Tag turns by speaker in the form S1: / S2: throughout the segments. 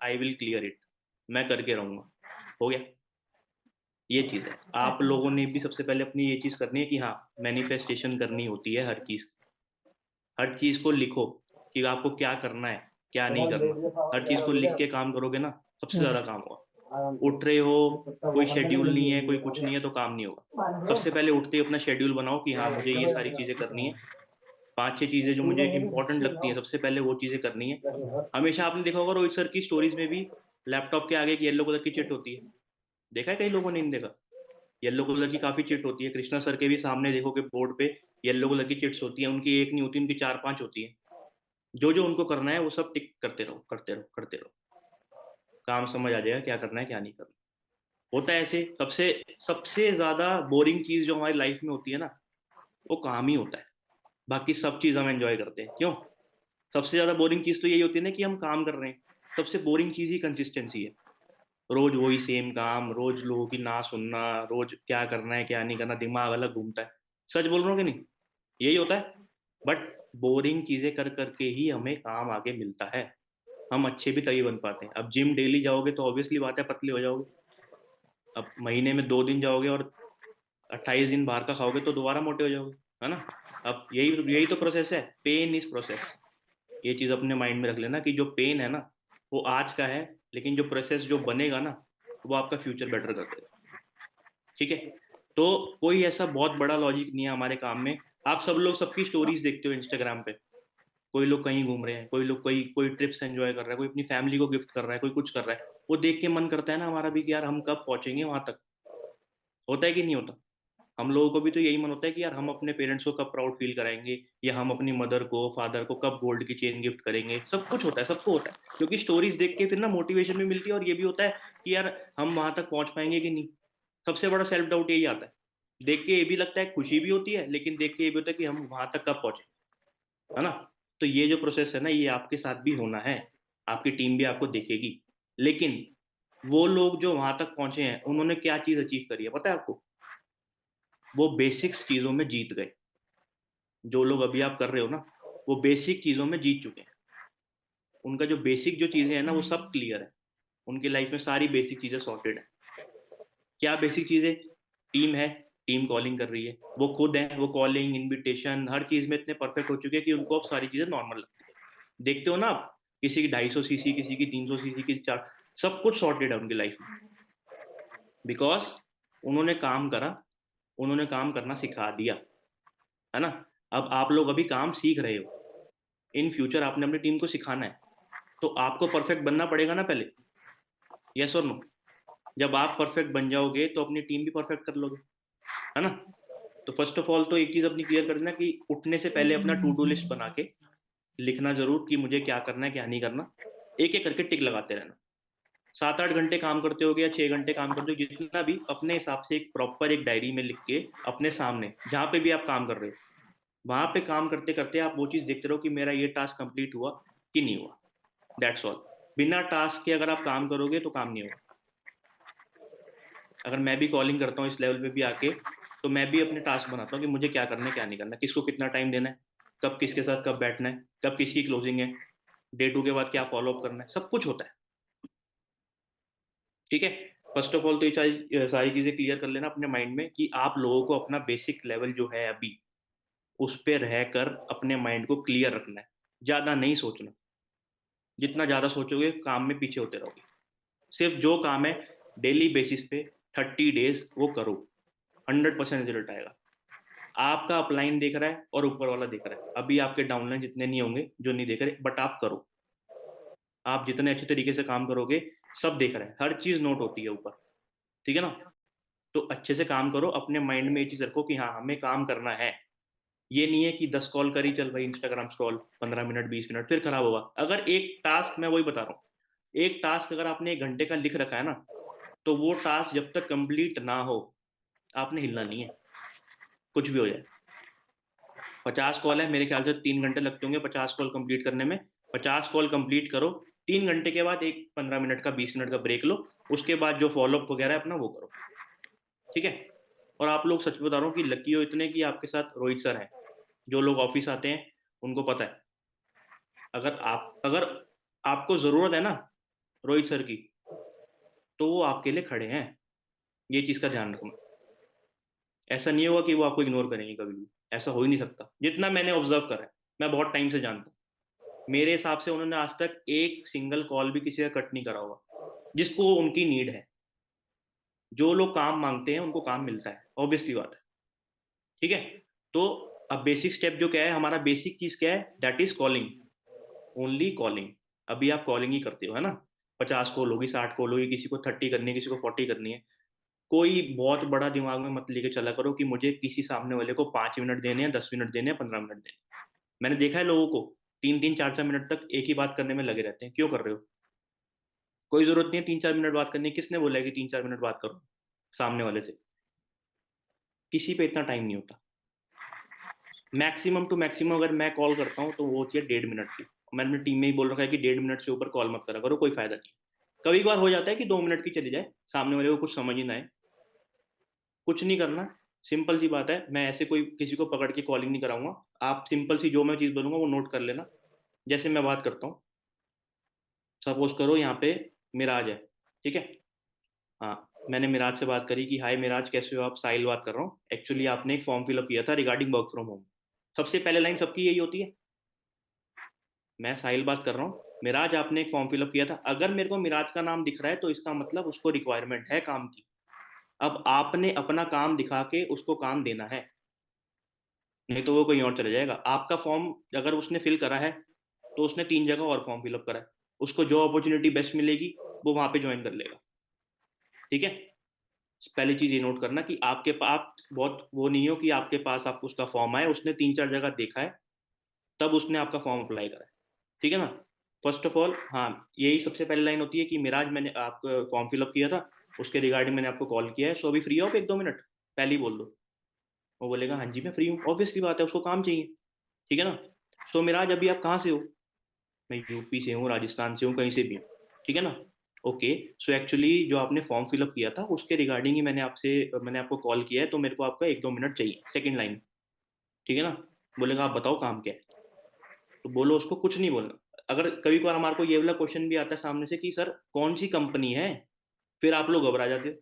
S1: I will clear it, मैं करके रहूंगा। हो गया। ये चीज़ है, आप लोगों ने भी सबसे पहले अपनी ये चीज़ करनी है कि हाँ, मैनिफेस्टेशन करनी होती है हर चीज़ को लिखो कि आपको क्या करना है, क्या नहीं करना। हर चीज़ को लिख के काम करोगे ना, सबसे
S2: हम्म।
S1: ज़्यादा काम होगा। उठ रहे हो, कोई शेड्यूल नहीं है, कोई कुछ नहीं है, तो काम नहीं होगा। सबसे पहले उठते ही अपना शेड्यूल बनाओ कि हाँ, मुझे ये सारी चीज़ें करनी है। 5-6 चीज़ें जो मुझे इंपॉर्टेंट लगती हैं, सबसे पहले वो चीज़ें करनी है। हमेशा आपने देखा होगा रोहित सर की स्टोरीज में भी लैपटॉप के आगे एक येलो कलर की चिट होती है। देखा है कई लोगों ने, नहीं देखा? येलो कलर की काफी चिट होती है। कृष्णा सर के भी सामने देखोगे बोर्ड पे येलो कलर की चिट्स होती है, उनकी एक नहीं होती, उनकी 4-5 होती है। जो जो उनको करना है वो सब टिक करते रहो, करते रहो, करते रहो। काम समझ आ जाएगा क्या करना है क्या नहीं करना। होता है ऐसे। सबसे सबसे ज्यादा बोरिंग चीज जो हमारी लाइफ में होती है ना, वो काम ही होता है। बाकी सब चीज हम एंजॉय करते हैं, क्यों? सबसे ज्यादा बोरिंग चीज तो यही होती है ना कि हम काम कर रहे हैं। सबसे बोरिंग चीज ही कंसिस्टेंसी है। रोज वही सेम काम, रोज लोगों की ना सुनना, रोज क्या करना है क्या नहीं करना, दिमाग अलग घूमता है। सच बोल रहा हूँ कि नहीं? यही होता है। बट बोरिंग चीजें कर करके ही हमें काम आगे मिलता है। हम अच्छे भी तभी बन पाते हैं। अब जिम डेली जाओगे तो ऑब्वियसली बात है पतले हो जाओगे। अब महीने में 2 दिन जाओगे और 28 दिन बाहर का खाओगे तो दोबारा मोटे हो जाओगे, है ना? अब यही यही तो प्रोसेस है, पेन इज प्रोसेस। ये चीज अपने माइंड में रख लेना कि जो पेन है ना, वो आज का है, लेकिन जो प्रोसेस जो बनेगा ना, वो आपका फ्यूचर बेटर कर देगा। ठीक है। तो कोई ऐसा बहुत बड़ा लॉजिक नहीं है हमारे काम में। आप सब लोग सबकी स्टोरीज देखते हो इंस्टाग्राम पे। कोई लोग कहीं घूम रहे हैं, कोई लोग कोई कोई ट्रिप्स एंजॉय कर रहा है, कोई अपनी फैमिली को गिफ्ट कर रहा है, कोई कुछ कर रहा है। वो देख के मन करता है ना हमारा भी कि यार हम कब पहुंचेंगे वहां तक। होता है कि नहीं होता? हम लोगों को भी तो यही मन होता है कि यार हम अपने पेरेंट्स को कब प्राउड फील कराएंगे, या हम अपनी मदर को फादर को कब गोल्ड की चेन गिफ्ट करेंगे। सब कुछ होता है, सबको होता है, क्योंकि स्टोरीज देख के फिर ना मोटिवेशन भी मिलती है, और ये भी होता है कि यार हम वहां तक पहुंच पाएंगे कि नहीं। सबसे बड़ा सेल्फ डाउट यही आता है। देख के ये भी लगता है, खुशी भी होती है, लेकिन देख के ये भी होता है कि हम वहां तक कब पहुंचे, है ना? तो ये जो प्रोसेस है ना, ये आपके साथ भी होना है। आपकी टीम भी आपको देखेगी। लेकिन वो लोग जो वहां तक पहुंचे हैं, उन्होंने क्या चीज अचीव करी है पता है आपको? वो बेसिक्स चीजों में जीत गए। जो लोग अभी आप कर रहे हो ना, वो बेसिक चीजों में जीत चुके हैं। उनका जो बेसिक जो चीजें हैं ना, वो सब क्लियर है। उनकी लाइफ में सारी बेसिक चीजें सॉर्टेड है। क्या बेसिक चीजें? टीम है, टीम कॉलिंग कर रही है, वो खुद है, वो कॉलिंग इनविटेशन हर चीज में इतने परफेक्ट हो चुके हैं कि उनको अब सारी चीजें नॉर्मल लगती है। देखते हो ना आप, किसी की 250 सीसी, किसी की 300 सीसी की चार, सब कुछ सॉर्टेड है उनकी लाइफ में। बिकॉज उन्होंने काम करा, उन्होंने काम करना सिखा दिया, है ना? अब आप लोग अभी काम सीख रहे हो। इन फ्यूचर आपने अपनी टीम को सिखाना है, तो आपको परफेक्ट बनना पड़ेगा ना पहले। यस और नो? जब आप परफेक्ट बन जाओगे तो अपनी टीम भी परफेक्ट कर लोगे, है ना? तो फर्स्ट ऑफ ऑल तो एक चीज अपनी क्लियर कर देना कि उठने से पहले अपना टू डू लिस्ट बना के लिखना जरूर कि मुझे क्या करना है क्या नहीं करना। एक एक करके टिक लगाते रहना। 7-8 घंटे काम करते हो या 6 घंटे काम करते हो, जितना भी अपने हिसाब से एक प्रॉपर एक डायरी में लिख के अपने सामने जहां पे भी आप काम कर रहे हो, वहां पे काम करते करते आप वो चीज देखते रहो कि मेरा ये टास्क कंप्लीट हुआ कि नहीं हुआ। That's all. बिना टास्क के अगर आप काम करोगे तो काम नहीं होगा। अगर मैं भी कॉलिंग करता हूँ इस लेवल पे भी आके, तो मैं भी अपने टास्क बनाता हूँ कि मुझे क्या करना है क्या नहीं करना है, किसको कितना टाइम देना है, कब किसके साथ कब बैठना है, कब किसकी क्लोजिंग है, डे टू के बाद क्या फॉलो अप करना है, सब कुछ होता है। ठीक है। फर्स्ट ऑफ ऑल तो ये सारी सारी चीजें क्लियर कर लेना अपने माइंड में कि आप लोगों को अपना बेसिक लेवल जो है अभी, उस पे रहकर अपने माइंड को क्लियर रखना है। ज्यादा नहीं सोचना। जितना ज्यादा सोचोगे काम में पीछे होते रहोगे। सिर्फ जो काम है डेली बेसिस पे 30 डेज वो करो, 100% रिजल्ट आएगा। आपका अपलाइन देख रहा है और ऊपर वाला देख रहा है, अभी आपके डाउनलाइन जितने नहीं होंगे जो नहीं देख रहे, बट आप करो। आप जितने अच्छे तरीके से काम करोगे, सब देख रहे हैं, हर चीज नोट होती है ऊपर। ठीक है ना? तो अच्छे से काम करो, अपने माइंड में ये चीज रखो कि हाँ हमें काम करना है। ये नहीं है कि 10 कॉल करी चल भाई इंस्टाग्राम स्क्रॉल, 15 मिनट 20 मिनट फिर खराब होगा। अगर एक टास्क, मैं वही बता रहा हूँ, एक टास्क अगर आपने 1 घंटे का लिख रखा है ना, तो वो टास्क जब तक कंप्लीट ना हो, आपने हिलना नहीं है, कुछ भी हो जाए। 50 कॉल है, मेरे ख्याल से 3 घंटे लगते होंगे 50 कॉल कंप्लीट करने में। 50 कॉल कंप्लीट करो। 3 घंटे के बाद एक 15 मिनट का 20 मिनट का ब्रेक लो। उसके बाद जो फॉलोअप वगैरह है अपना वो करो। ठीक है। और आप लोग, सच बता रहा हूँ कि लकी हो इतने कि आपके साथ रोहित सर हैं। जो लोग ऑफिस आते हैं उनको पता है, अगर आपको जरूरत है ना, रोहित सर की, तो वो आपके लिए खड़े हैं। ये चीज़ का ध्यान रखना। ऐसा नहीं होगा कि वो आपको इग्नोर करेंगे कभी भी, ऐसा हो ही नहीं सकता, जितना मैंने ऑब्जर्व करा है। मैं बहुत टाइम से जानता हूँ, मेरे हिसाब से उन्होंने आज तक एक सिंगल कॉल भी किसी का कट नहीं करा होगा, जिसको उनकी नीड है। जो लोग काम मांगते हैं उनको काम मिलता है, ऑब्वियसली बात है। ठीक है। तो अब बेसिक स्टेप जो क्या है, हमारा बेसिक चीज क्या है, that is calling, only calling. अभी आप कॉलिंग ही करते हो, है ना। 50 कॉल होगी, 60 कॉल होगी, किसी को 30 करनी है, किसी को 40 करनी है। कोई बहुत बड़ा दिमाग में मत लेके चला करो कि मुझे किसी सामने वाले को 5 मिनट देने हैं, 10 मिनट देने हैं, 15 मिनट देने हैं। मैंने देखा है लोगों को 3 3 4 4 मिनट तक एक ही बात करने में लगे रहते हैं। क्यों कर रहे हो? कोई जरूरत नहीं है 3 4 मिनट बात करने की। किसने बोला है कि 3 4 मिनट बात करो सामने वाले से? किसी पे इतना टाइम नहीं होता। मैक्सिमम टू मैक्सिमम अगर मैं कॉल करता हूँ तो वो होती है 1.5 मिनट की। मैंने अपनी टीम में ही बोल रखा है कि 1.5 मिनट से ऊपर कॉल मत करा करो, कोई फायदा नहीं। कभी कभार हो जाता है कि 2 मिनट की चली जाए, सामने वाले को कुछ समझ ही ना आए। कुछ नहीं करना, सिंपल सी बात है। मैं ऐसे कोई किसी को पकड़ के कॉलिंग नहीं कराऊंगा। आप सिंपल सी जो मैं चीज़ बोलूंगा वो नोट कर लेना। जैसे मैं बात करता हूँ, सपोज करो यहाँ पे मिराज है, ठीक है। हाँ, मैंने मिराज से बात करी कि हाय मिराज कैसे हो आप, साहिल बात कर रहा हूँ। एक्चुअली आपने एक फॉर्म फिलअप किया था रिगार्डिंग वर्क फ्रॉम होम। सबसे पहले लाइन सबकी यही होती है, मैं साहिल बात कर रहा हूँ, मिराज आपने एक फॉर्म फिलअप किया था। अगर मेरे को मिराज का नाम दिख रहा है तो इसका मतलब उसको रिक्वायरमेंट है काम की। अब आपने अपना काम दिखा के उसको काम देना है, नहीं तो वो कहीं और चले जाएगा। आपका फॉर्म अगर उसने फिल करा है तो उसने 3 जगह और फॉर्म फिलअप करा है। उसको जो अपॉर्चुनिटी बेस्ट मिलेगी वो वहां पे ज्वाइन कर लेगा। ठीक है। पहली चीज ये नोट करना कि आपके पास बहुत वो नहीं हो कि आपके पास आपको उसका फॉर्म आए, उसने 3 4 जगह देखा है तब उसने आपका फॉर्म अप्लाई करा है। ठीक है ना। फर्स्ट ऑफ ऑल, हाँ, यही सबसे पहली लाइन होती है कि मिराज मैंने आपका फॉर्म फिलअप किया था, उसके रिगार्डिंग मैंने आपको कॉल किया है, सो अभी फ्री हो आप 1 2 मिनट, पहले ही बोल दो। वो बोलेगा हाँ जी मैं फ्री हूँ, ऑब्वियसली बात है उसको काम चाहिए। ठीक है ना। सो मिराज अभी आप कहाँ से हो? मैं यूपी से हूँ, राजस्थान से हूँ, कहीं से भी हूँ। ठीक है ना। ओके। सो एक्चुअली जो आपने फॉर्म फिलअप किया था उसके रिगार्डिंग ही मैंने आपको कॉल किया है, तो मेरे को आपका 1 2 मिनट चाहिए, सेकंड लाइन। ठीक है ना। बोलेगा आप बताओ काम क्या है। तो बोलो उसको कुछ नहीं बोलना। अगर कभी कभार हमारे को ये वाला क्वेश्चन भी आता है सामने से कि सर कौन सी कंपनी है, फिर आप लोग घबरा जाते हो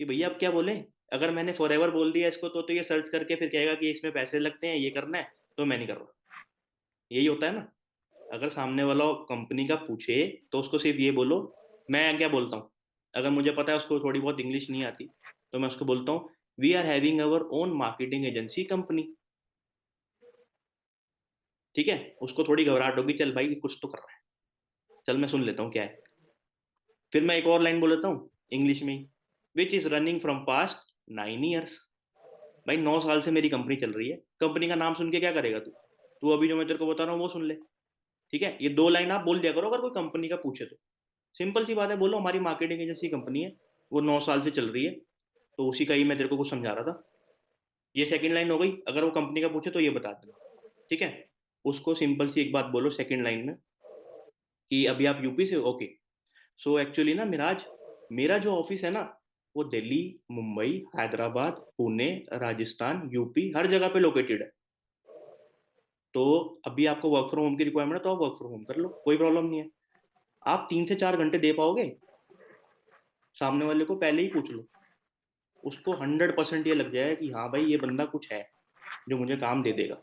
S1: कि भैया आप क्या बोले। अगर मैंने फॉरएवर बोल दिया इसको तो ये सर्च करके फिर कहेगा कि इसमें पैसे लगते हैं, ये करना है, तो मैं नहीं कर रहा। यही होता है ना। अगर सामने वाला कंपनी का पूछे तो उसको सिर्फ ये बोलो। मैं क्या बोलता हूँ, अगर मुझे पता है उसको थोड़ी बहुत इंग्लिश नहीं आती, तो मैं उसको बोलता हूँ we are having our own marketing agency company. ठीक है। उसको थोड़ी घबराहट होगी, चल भाई कुछ तो कर रहा है, चल मैं सुन लेता हूँ क्या है। फिर मैं एक और लाइन बोल लेता हूँ इंग्लिश में ही, which is running from past 9 years. भाई 9 साल से मेरी कंपनी चल रही है, कंपनी का नाम सुन के क्या करेगा तू? तू अभी जो मैं तेरे को बता रहा हूँ वो सुन ले। ठीक है। ये 2 लाइन आप बोल दिया करो अगर कोई कंपनी का पूछे तो। सिंपल सी बात है, बोलो हमारी मार्केटिंग एजेंसी कंपनी है, वो 9 साल से चल रही है, तो उसी का ही मैं तेरे को कुछ समझा रहा था। ये सेकंड लाइन हो गई। अगर वो कंपनी का पूछे तो ये बता देना। ठीक है। उसको सिंपल सी एक बात बोलो सेकंड लाइन में कि अभी आप यूपी से हो, ओके। सो एक्चुअली ना मिराज, मेरा जो ऑफिस है ना वो दिल्ली, मुंबई, हैदराबाद, पुणे, राजस्थान, यूपी हर जगह पे लोकेटेड है। तो अभी आपको वर्क फ्रॉम होम की रिक्वायरमेंट है तो आप वर्क फ्रॉम होम कर लो, कोई प्रॉब्लम नहीं है। आप 3 से 4 घंटे दे पाओगे? सामने वाले को पहले ही पूछ लो। उसको 100% ये लग जाएगा कि हाँ भाई ये बंदा कुछ है जो मुझे काम दे देगा।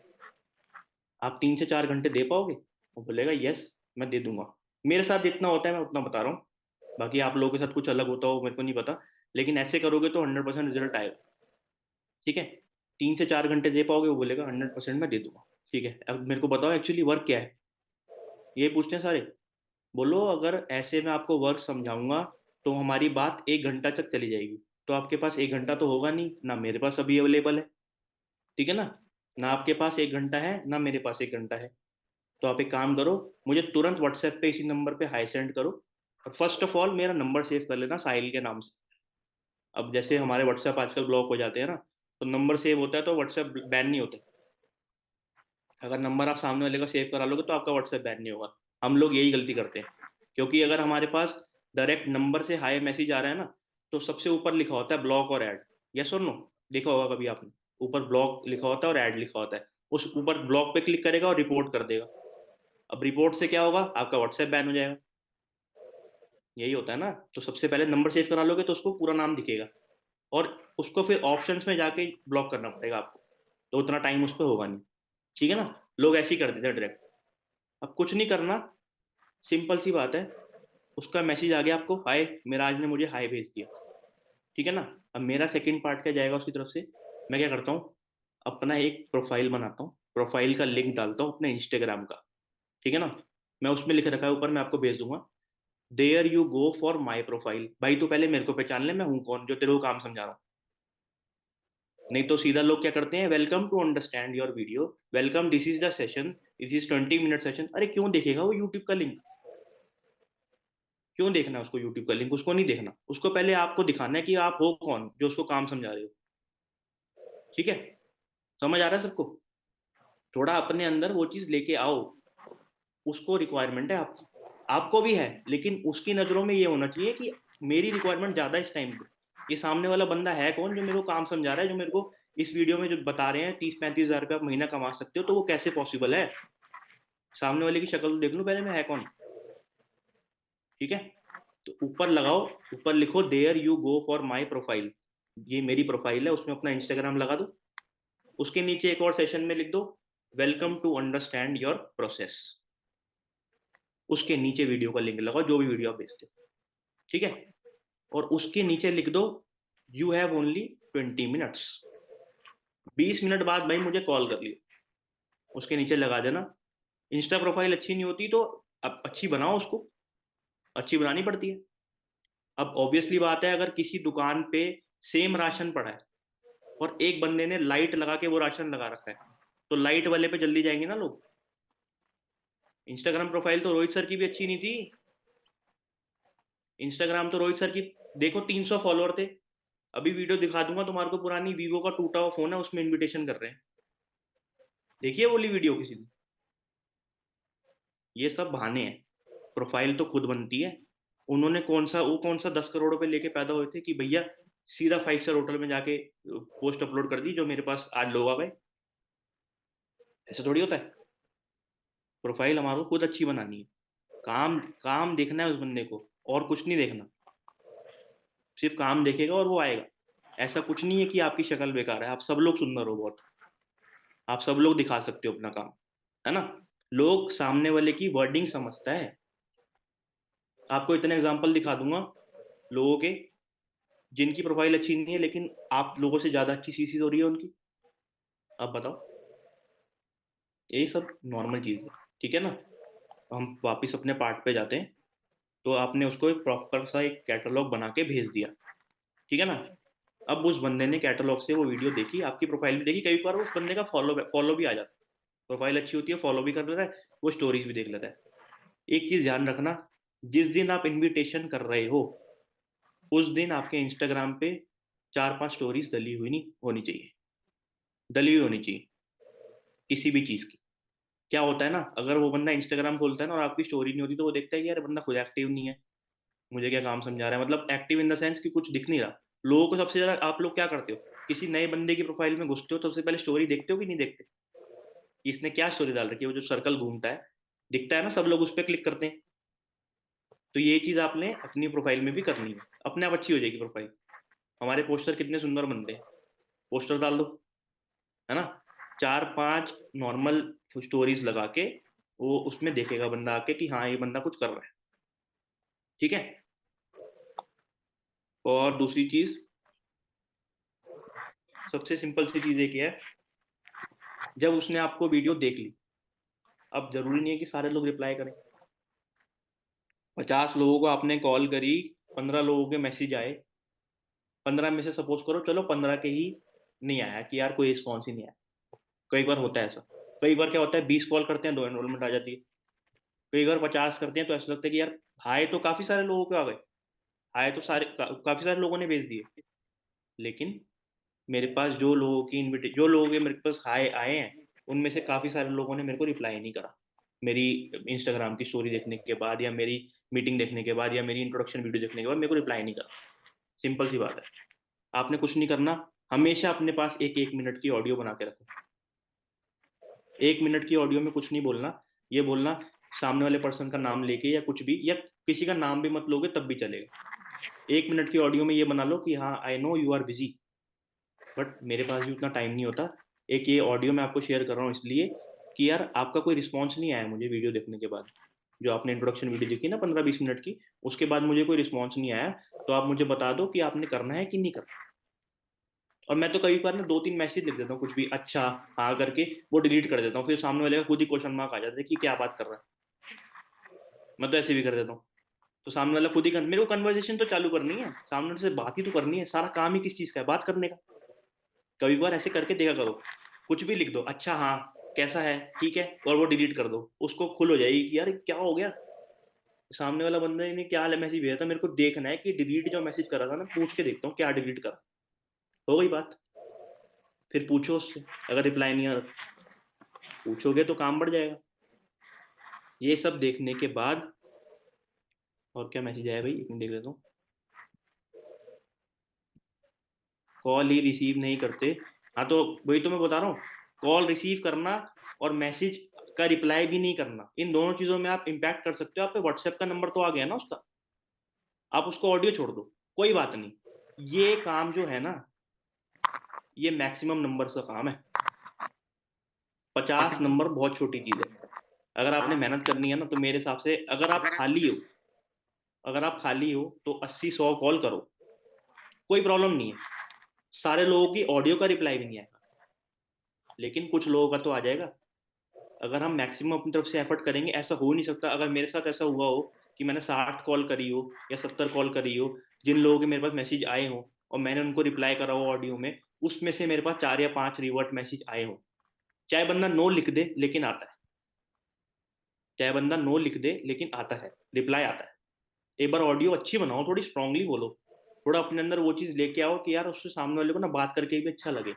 S1: आप 3 से 4 घंटे दे पाओगे? वो बोलेगा यस मैं दे दूंगा। मेरे साथ इतना होता है, मैं उतना बता रहा हूँ। बाकी आप लोगों के साथ कुछ अलग होता हो मेरे को नहीं पता, लेकिन ऐसे करोगे तो 100% रिजल्ट आएगा। ठीक है। 3 से 4 घंटे दे पाओगे? वो बोलेगा 100% मैं दे दूंगा। ठीक है। अब मेरे को बताओ एक्चुअली वर्क क्या है, ये पूछते हैं सारे। बोलो अगर ऐसे मैं आपको वर्क समझाऊंगा तो हमारी बात 1 घंटा तक चली जाएगी, तो आपके पास 1 घंटा तो होगा नहीं ना, मेरे पास अभी अवेलेबल है। ठीक है ना। ना आपके पास 1 घंटा है ना मेरे पास 1 घंटा है। तो आप एक काम करो, मुझे तुरंत व्हाट्सएप पे इसी नंबर पे हाई सेंड करो। और फर्स्ट ऑफ ऑल मेरा नंबर सेव कर लेना साहिल के नाम से। अब जैसे हमारे व्हाट्सएप आजकल ब्लॉक हो जाते हैं ना, तो नंबर सेव होता है तो व्हाट्सएप बैन नहीं होते। अगर नंबर आप सामने वाले का सेव करा लोगे तो आपका व्हाट्सएप बैन नहीं होगा। हम लोग यही गलती करते हैं, क्योंकि अगर हमारे पास डायरेक्ट नंबर से हाई मैसेज आ रहा है ना, तो सबसे ऊपर लिखा होता है ब्लॉक और ऐड। यस और नो? देखा होगा कभी आपने, ऊपर ब्लॉक लिखा होता है और ऐड लिखा होता है। उस ऊपर ब्लॉक पे क्लिक करेगा और रिपोर्ट कर देगा। अब रिपोर्ट से क्या होगा, आपका व्हाट्सएप बैन हो जाएगा। यही होता है ना। तो सबसे पहले नंबर सेव करा लोगे तो उसको पूरा नाम दिखेगा, और उसको फिर ऑप्शंस में जाके ब्लॉक करना पड़ेगा आपको, तो उतना टाइम उस पर होगा नहीं। ठीक है ना। लोग ऐसे ही कर देते हैं डायरेक्ट। अब कुछ नहीं करना, सिंपल सी बात है। उसका मैसेज आ गया आपको, हाय, मिराज ने मुझे हाय भेज दिया। ठीक है ना। अब मेरा सेकंड पार्ट क्या जाएगा उसकी तरफ से, मैं क्या करता हूँ, अपना एक प्रोफाइल बनाता हूँ, प्रोफाइल का लिंक डालता हूँ अपने इंस्टाग्राम का। ठीक है ना। मैं उसमें लिख रखा है ऊपर, मैं आपको भेज दूंगा, there you go for my profile. भाई तो पहले मेरे को पहचान ले, मैं हूँ कौन जो तेरे को काम समझा रहा हूँ। नहीं तो सीधा लोग क्या करते हैं, welcome to understand your video, welcome, this is the session, this is 20 minute session. अरे क्यों देखेगा वो यूट्यूब का लिंक? क्यों देखना है उसको यूट्यूब का लिंक? उसको नहीं देखना, उसको पहले आपको दिखाना है कि आप हो कौन जो उसको काम समझा रहे हो। ठीक है। समझ आ रहा है सबको? थोड़ा अपने अंदर वो चीज लेके आओ। उसको रिक्वायरमेंट है आपकी, आपको भी है, लेकिन उसकी नजरों में ये होना चाहिए कि मेरी रिक्वायरमेंट ज्यादा है इस टाइम पे। ये सामने वाला बंदा है कौन जो मेरे को काम समझा रहा है, जो मेरे को इस वीडियो में जो बता रहे हैं 30-35 हज़ार रुपये आप महीना कमा सकते हो, तो वो कैसे पॉसिबल है? सामने वाले की शक्ल तो देख लूं पहले, मैं है कौन। ठीक है। तो ऊपर लगाओ, ऊपर लिखो there you go for my profile, ये मेरी प्रोफाइल है, उसमें अपना इंस्टाग्राम लगा दो। उसके नीचे एक और सेशन में लिख दो, welcome to understand your process. उसके नीचे वीडियो का लिंक लगाओ, जो भी वीडियो आप भेजते हो। ठीक है। और उसके नीचे लिख दो, you have only 20 minutes. 20 minute बाद भाई मुझे कॉल कर लियो, उसके नीचे लगा देना। इंस्टा प्रोफाइल अच्छी नहीं होती तो अब अच्छी बनाओ उसको, अच्छी बनानी पड़ती है। अब ऑब्वियसली बात है, अगर किसी दुकान पे सेम राशन पड़ा है और एक बंदे ने लाइट लगा के वो राशन लगा रखा है, तो लाइट वाले पे जल्दी जाएंगे ना लोग। इंस्टाग्राम प्रोफाइल तो रोहित सर की भी अच्छी नहीं थी। इंस्टाग्राम तो रोहित सर की, देखो 300 फॉलोअर थे। अभी वीडियो दिखा दूंगा तुम्हारे को, पुरानी वीवो का टूटा हुआ फोन है, उसमें इनविटेशन कर रहे हैं। देखिए बोली वीडियो किसी ने। ये सब बहाने हैं। प्रोफाइल तो खुद बनती है। उन्होंने कौन सा 10 करोड़ रुपए लेके पैदा हुए थे कि भैया सीधा 5 स्टार होटल में जाके पोस्ट अपलोड कर दी जो मेरे पास आज लोग आ गए? ऐसा थोड़ी होता है। प्रोफाइल हमारे को खुद अच्छी बनानी है। काम काम देखना है उस बंदे को, और कुछ नहीं देखना। सिर्फ काम देखेगा और वो आएगा। ऐसा कुछ नहीं है कि आपकी शक्ल बेकार है, आप सब लोग सुंदर हो बहुत, आप सब लोग दिखा सकते हो अपना काम, है ना। लोग सामने वाले की वर्डिंग समझता है। आपको इतने एग्जांपल दिखा दूंगा लोगों के, जिनकी प्रोफाइल अच्छी नहीं है लेकिन आप लोगों से ज्यादा अच्छी सीसी हो रही है उनकी। आप बताओ। यही सब नॉर्मल चीज है। ठीक है ना। हम वापस अपने पार्ट पे जाते हैं। तो आपने उसको एक प्रॉपर सा एक कैटलॉग बना के भेज दिया। ठीक है ना। अब उस बंदे ने कैटलॉग से वो वीडियो देखी, आपकी प्रोफाइल भी देखी, कई बार उस बंदे का फॉलो फॉलो भी आ जाता है। प्रोफाइल अच्छी होती है, फॉलो भी कर लेता है, वो स्टोरीज भी देख लेता है। एक चीज ध्यान रखना, जिस दिन आप इनविटेशन कर रहे हो उस दिन आपके इंस्टाग्राम पे 4-5 स्टोरीज डली हुई नहीं होनी चाहिए, डली हुई होनी चाहिए किसी भी चीज की। क्या होता है ना, अगर वो बंदा इंस्टाग्राम खोलता है ना और आपकी स्टोरी नहीं होती, तो वो देखता है कि यार बंदा खुद एक्टिव नहीं है, मुझे क्या काम समझा रहा है, मतलब एक्टिव इन द सेंस कि कुछ दिख नहीं रहा। लोगों को सबसे ज्यादा आप लोग क्या करते हो, किसी नए बंदे की प्रोफाइल में घुसते हो तो सबसे पहले स्टोरी देखते हो कि नहीं देखते, कि इसने क्या स्टोरी डाल रखी है, वो जो सर्कल घूमता है दिखता है ना, सब लोग उस पर क्लिक करते हैं। तो ये चीज आपने अपनी प्रोफाइल में भी करनी है, अपने आप अच्छी हो जाएगी प्रोफाइल। हमारे पोस्टर कितने सुंदर बनते हैं, पोस्टर डाल दो, है ना। 4-5 नॉर्मल स्टोरीज लगा के वो उसमें देखेगा बंदा आके कि हाँ ये बंदा कुछ कर रहा है। ठीक है। और दूसरी चीज, सबसे सिंपल सी चीज एक ये है, जब उसने आपको वीडियो देख ली, अब जरूरी नहीं है कि सारे लोग रिप्लाई करें। 50 लोगों को आपने कॉल करी, 15 लोगों के मैसेज आए, 15 में से सपोज करो चलो 15 के ही नहीं आया कि यार कोई रिस्पॉन्स ही नहीं आया। कई बार होता है ऐसा। कई बार क्या होता है, 20 कॉल करते हैं 2 एनरोलमेंट आ जाती है। कई बार 50 करते हैं तो ऐसा लगता है कि यार हाय तो काफी सारे लोगों के आ गए, हाय तो काफी सारे लोगों ने भेज दिए, लेकिन मेरे पास जो लोगों के मेरे पास हाय आए हैं उनमें से काफी सारे लोगों ने मेरे को रिप्लाई नहीं करा, मेरी इंस्टाग्राम की स्टोरी देखने के बाद, या मेरी मीटिंग देखने के बाद, या मेरी इंट्रोडक्शन वीडियो देखने के बाद मेरे को रिप्लाई नहीं करा। सिंपल सी बात है। आपने कुछ नहीं करना, हमेशा अपने पास एक 1 मिनट की ऑडियो बना के रखो। 1 मिनट की ऑडियो में कुछ नहीं बोलना, ये बोलना सामने वाले पर्सन का नाम लेके या कुछ भी, या किसी का नाम भी मत लोगे तब भी चलेगा। 1 मिनट की ऑडियो में ये बना लो कि हाँ I know you are busy, but मेरे पास भी उतना टाइम नहीं होता। एक ये ऑडियो मैं आपको शेयर कर रहा हूँ इसलिए कि यार आपका कोई रिस्पॉन्स नहीं आया मुझे वीडियो देखने के बाद। जो आपने इंट्रोडक्शन वीडियो देखी ना 15-20 मिनट की, उसके बाद मुझे कोई रिस्पॉन्स नहीं आया, तो आप मुझे बता दो कि आपने करना है कि नहीं करना। और मैं तो कई बार ना 2-3 मैसेज लिख देता हूँ कुछ भी अच्छा हाँ करके, वो डिलीट कर देता हूँ, फिर सामने वाले का खुद ही क्वेश्चन मार्क आ जाता है कि क्या बात कर रहा है। मैं तो ऐसे भी कर देता हूँ। तो सामने वाला खुद ही मेरे को कन्वर्सेशन तो चालू करनी है, सामने से बात ही तो करनी है, सारा काम ही किस चीज़ का है, बात करने का। कभी बार ऐसे करके देखा करो, कुछ भी लिख दो अच्छा हाँ कैसा है ठीक है, और वो डिलीट कर दो, उसको खुल हो जाएगी कि यार क्या हो गया, सामने वाला बंदे ने क्या मैसेज भेजा था, मेरे को देखना है कि डिलीट जो मैसेज करा था ना, पूछ के देखता हूँ क्या डिलीट करा। हो गई बात। फिर पूछो उससे, अगर रिप्लाई नहीं आ रहा पूछोगे तो काम बढ़ जाएगा। ये सब देखने के बाद, और क्या मैसेज आया भाई, एक मिनट देख लेता हूँ। कॉल ही रिसीव नहीं करते। हाँ तो वही तो मैं बता रहा हूँ, कॉल रिसीव करना और मैसेज का रिप्लाई भी नहीं करना, इन दोनों चीज़ों में आप इम्पैक्ट कर सकते हो। आप पे व्हाट्सएप का नंबर तो आ गया ना उसका, आप उसको ऑडियो छोड़ दो, कोई बात नहीं। ये काम जो है ना, ये मैक्सिमम नंबर का काम है। 50 नंबर बहुत छोटी चीज़ है। अगर आपने मेहनत करनी है ना, तो मेरे हिसाब से अगर आप खाली हो तो 80-100 कॉल करो, कोई प्रॉब्लम नहीं है। सारे लोगों की ऑडियो का रिप्लाई भी नहीं आएगा, लेकिन कुछ लोगों का तो आ जाएगा। अगर हम मैक्सिमम अपनी तरफ से एफर्ट करेंगे, ऐसा हो नहीं सकता। अगर मेरे साथ ऐसा हुआ हो कि मैंने 60 कॉल करी हो या 70 कॉल करी हो, जिन लोगों के मेरे पास मैसेज आए हो और मैंने उनको रिप्लाई करा हो ऑडियो में, उसमें से मेरे पास 4 या 5 रिवर्ट मैसेज आए हो। चाहे बंदा नो लिख दे लेकिन आता है, चाहे बंदा नो लिख दे लेकिन आता है, रिप्लाई आता है। एक बार ऑडियो अच्छी बनाओ, थोड़ी स्ट्रांगली बोलो, थोड़ा अपने अंदर वो चीज़ लेके आओ कि यार उससे सामने वाले को ना बात करके भी अच्छा लगे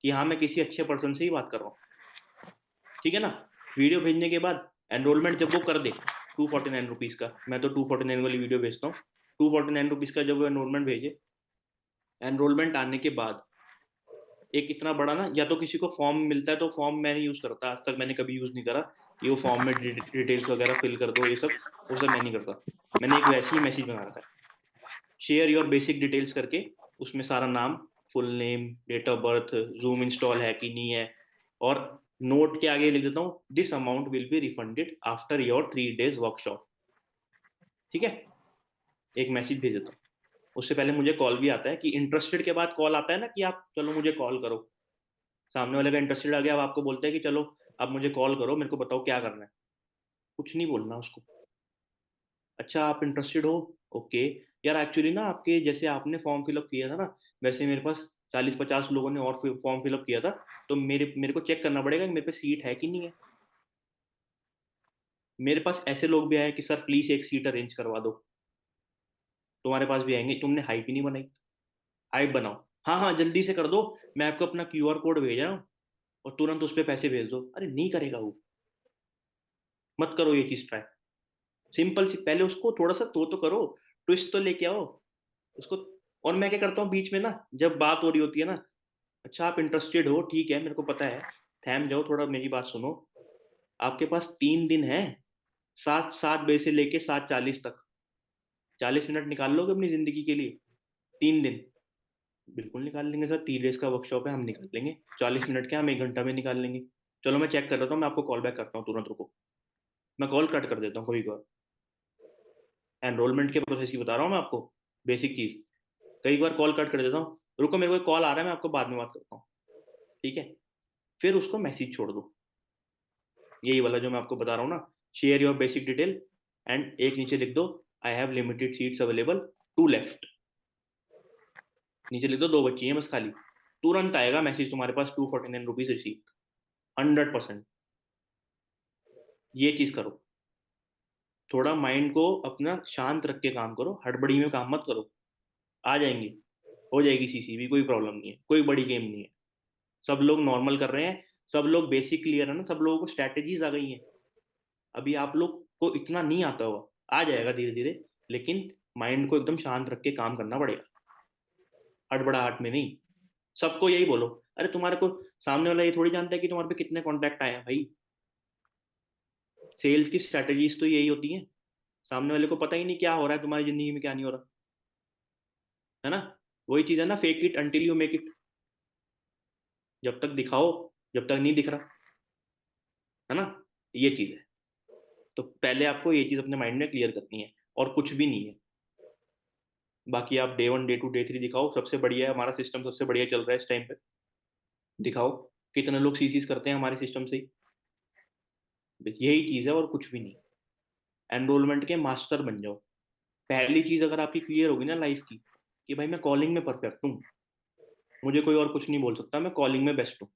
S1: कि हाँ मैं किसी अच्छे पर्सन से ही बात कर रहा हूँ। ठीक है ना। वीडियो भेजने के बाद एनरोलमेंट जब वो कर दे, ₹249 का, मैं तो 249 वाली वीडियो भेजता हूँ। ₹249 का जब वो एनरोलमेंट भेजे, एनरोलमेंट आने के बाद एक इतना बड़ा ना, या तो किसी को फॉर्म मिलता है, तो फॉर्म मैं नहीं यूज़ करता, आज तक मैंने कभी यूज़ नहीं करा कि वो फॉर्म में डिटेल्स वगैरह फिल कर दो, ये सब वो सब मैं नहीं करता। मैंने एक वैसे ही मैसेज बना रखा है, शेयर योर बेसिक डिटेल्स करके, उसमें सारा नाम, full name, date of birth, zoom install है कि नहीं है, और नोट के आगे लिख देता हूँ this amount will be refunded after your 3 days workshop. ठीक है, एक मैसेज भेज देता हूँ। उससे पहले मुझे कॉल भी आता है कि इंटरेस्टेड के बाद कॉल आता है ना कि आप चलो मुझे कॉल करो। सामने वाले का इंटरेस्टेड आ गया, अब आपको बोलते हैं कि चलो आप मुझे कॉल करो, मेरे को बताओ क्या करना है। कुछ नहीं बोलना उसको, अच्छा आप इंटरेस्टेड हो, ओके। यार एक्चुअली ना आपके जैसे आपने फॉर्म फिलअप किया था ना, वैसे मेरे पास 40-50 लोगों ने और फॉर्म फिलअप किया था, तो मेरे मेरे को चेक करना पड़ेगा कि मेरे पे सीट है कि नहीं है। मेरे पास ऐसे लोग भी आए कि सर प्लीज एक सीट अरेंज करवा दो, तुम्हारे पास भी आएंगे, तुमने हाइप ही नहीं बनाई। हाइप बनाओ, हाँ हाँ जल्दी से कर दो, मैं आपको अपना QR कोड भेज रहा हूँ और तुरंत उस पर पैसे भेज दो। अरे नहीं करेगा वो, मत करो ये चीज ट्राई। सिंपल सी, पहले उसको थोड़ा सा तो करो, ट्विस्ट तो लेके आओ उसको। और मैं क्या करता हूँ बीच में ना, जब बात हो रही होती है ना, अच्छा आप इंटरेस्टेड हो ठीक है मेरे को पता है, थैम जाओ थोड़ा मेरी बात सुनो। आपके पास 3 दिन है, 7 बजे से लेके 7:40 तक, 40 मिनट निकाल लोगे अपनी जिंदगी के लिए? 3 दिन बिल्कुल निकाल लेंगे सर, 3 days का वर्कशॉप है, हम निकाल लेंगे। 40 मिनट के हम 1 घंटा में निकाल लेंगे। चलो मैं चेक कर लेता हूँ, मैं आपको कॉल बैक करता हूँ, तुरंत रुको। मैं कॉल कट कर देता हूँ कभी कभार, एनरोलमेंट के प्रोसेस ही बता रहा हूँ मैं आपको, बेसिक चीज। कई बार कॉल कट कर देता हूँ, रुको मेरे को कॉल आ रहा है, मैं आपको बाद में बात करता हूँ। ठीक है, फिर उसको मैसेज छोड़ दो, यही वाला जो मैं आपको बता रहा हूँ ना, share your basic detail, and एक नीचे लिख दो I have limited seats available, 2 left. नीचे लिख दो 2 बच्ची हैं बस खाली, तुरंत आएगा मैसेज तुम्हारे पास, ₹249 रिसीव, 100%। ये चीज करो, थोड़ा माइंड को अपना शांत रख के काम करो, हड़बड़ी में काम मत करो। आ जाएंगी, हो जाएगी CCV, कोई प्रॉब्लम नहीं है, कोई बड़ी गेम नहीं है। सब लोग नॉर्मल कर रहे हैं, सब लोग बेसिक क्लियर है ना, सब लोगों को स्ट्रैटेजीज आ गई हैं। अभी आप लोग को इतना नहीं आता हुआ, आ जाएगा धीरे धीरे, लेकिन माइंड को एकदम शांत रख के काम करना पड़ेगा, हड़बड़ाहट में नहीं। सबको यही बोलो, अरे तुम्हारे को सामने वाला ये थोड़ी जानता है कि तुम्हारे पे कितने कॉन्टैक्ट आए हैं भाई। सेल्स की स्ट्रैटेजीज तो यही होती हैं, सामने वाले को पता ही नहीं क्या हो रहा है तुम्हारी जिंदगी में, क्या नहीं हो रहा, है ना। वही चीज है ना, fake it until you make it. जब तक दिखाओ, जब तक नहीं दिख रहा, है ना। ये चीज है। तो पहले आपको ये चीज अपने माइंड में क्लियर करनी है, और कुछ भी नहीं है। बाकी आप डे 1 डे 2 डे 3 दिखाओ, सबसे बढ़िया है हमारा सिस्टम, सबसे बढ़िया चल रहा है इस टाइम पे। दिखाओ कितने लोग सीसीस करते हैं हमारे सिस्टम से ही। बस यही चीज है और कुछ भी नहीं। एनरोलमेंट के मास्टर बन जाओ। पहली चीज अगर आपकी क्लियर होगी ना लाइफ की, कि भाई मैं कॉलिंग में परफेक्ट हूँ, मुझे कोई और कुछ नहीं बोल सकता, मैं कॉलिंग में बेस्ट हूँ,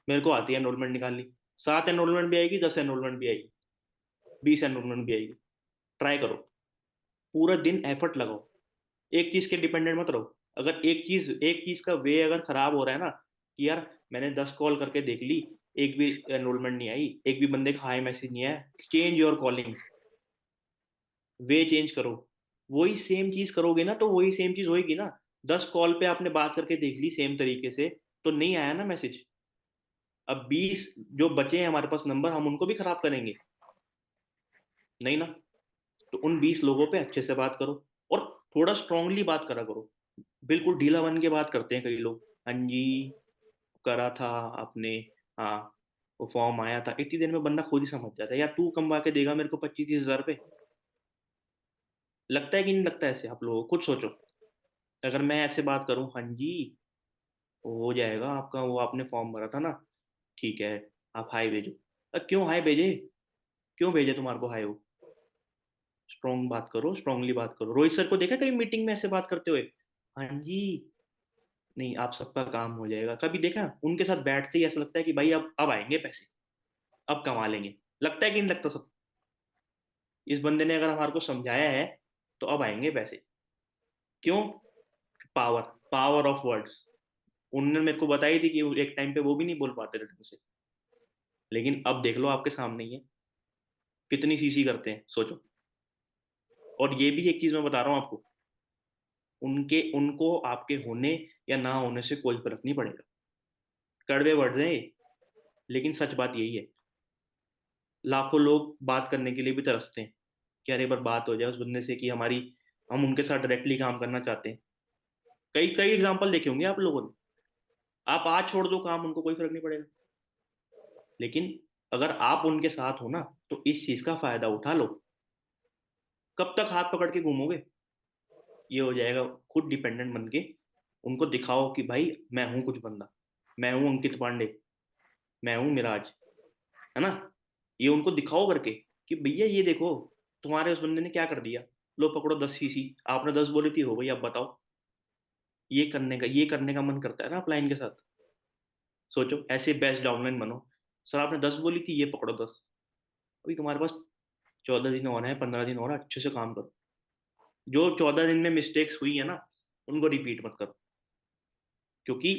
S1: मेरे को आती है एनरोलमेंट निकालनी। 7 एनरोलमेंट भी आएगी, 10 एनरोलमेंट भी आएगी, 20 एनरोलमेंट भी आएगी। ट्राई करो, पूरा दिन एफर्ट लगाओ, एक चीज के डिपेंडेंट मत रहो। अगर एक चीज का वे अगर खराब हो रहा है ना, कि यार मैंने 10 कॉल करके देख ली, एक भी एनरोलमेंट नहीं आई, एक भी बंदे का हाई मैसेज नहीं आया, change your calling, way change करो। वही सेम चीज करोगे ना तो वही सेम चीज होएगी ना। 10 कॉल पे आपने बात करके देख ली सेम तरीके से, तो नहीं आया ना मैसेज। अब 20 जो बचे हैं हमारे पास नंबर, हम उनको भी खराब करेंगे? नहीं ना। तो उन 20 लोगों पे अच्छे से बात करो, और थोड़ा स्ट्रांगली बात करा करो। बिल्कुल ढीला बन के बात करते हैं कई लोग, हाँ जी करा था आपने, हाँ वो फॉर्म आया था, इतनी देर में बंदा खुद ही समझ जाता है। यार तू कमवा के देगा मेरे को 25-30 हजार पे? लगता है कि नहीं लगता ऐसे आप लोगों को? खुद सोचो। अगर मैं ऐसे बात करूं, हाँ जी हो जाएगा आपका, वो आपने फॉर्म भरा था ना, ठीक है, आप हाई भेजो। क्यों हाई भेजे? क्यों भेजे तुम्हारे को हाई? वो स्ट्रॉन्ग बात करो, स्ट्रांगली बात करो। रोहित सर को देखा कहीं मीटिंग में ऐसे बात करते हुए? हाँ जी, नहीं आप सबका काम हो जाएगा। कभी देखा उनके साथ बैठते ही ऐसा लगता है कि भाई अब आएंगे पैसे, अब कमा लेंगे। लगता है कि नहीं लगता सब? इस बंदे ने अगर हमारे को समझाया है, तो अब आएंगे पैसे। क्यों? Power, power of words. उन्होंने मेरे को बताई थी कि वो एक टाइम पे वो भी नहीं बोल पाते थे ढंग से, लेकिन अब देख लो आपके सामने ही है, कितनी सीसी करते हैं सोचो। और ये भी एक चीज मैं बता रहा हूँ आपको, उनके उनको आपके होने या ना होने से कोई फर्क नहीं पड़ेगा। कड़वे वर्ड्स हैं ये, लेकिन सच बात यही है। लाखों लोग बात करने के लिए भी तरसते हैं, कि अरे बार बात हो जाए उस बंदे से, कि हमारी, हम उनके साथ डायरेक्टली काम करना चाहते हैं। कई कई एग्जांपल देखे होंगे आप लोगों ने। आप आज छोड़ दो काम, उनको कोई फर्क नहीं पड़ेगा। लेकिन अगर आप उनके साथ हो ना, तो इस चीज का फायदा उठा लो। कब तक हाथ पकड़ के घूमोगे? ये हो जाएगा खुद डिपेंडेंट बन के। उनको दिखाओ कि भाई मैं हूं कुछ बंदा, मैं हूं अंकित पांडे, मैं हूं मिराज, है ना। ये उनको दिखाओ करके, कि भैया ये देखो तुम्हारे उस बंदे ने क्या कर दिया, लो पकड़ो 10 सीसी, आपने 10 बोली थी, हो गई, अब बताओ। ये करने का मन करता है ना अपलाइन के साथ। सोचो ऐसे बेस्ट डाउनलाइन बनो। सर आपने 10 बोली थी, ये पकड़ो 10। अभी तुम्हारे पास 14 दिन और हैं, 15 दिन और हैं, अच्छे से काम करो। जो 14 दिन में मिस्टेक्स हुई है ना, उनको रिपीट मत करो। क्योंकि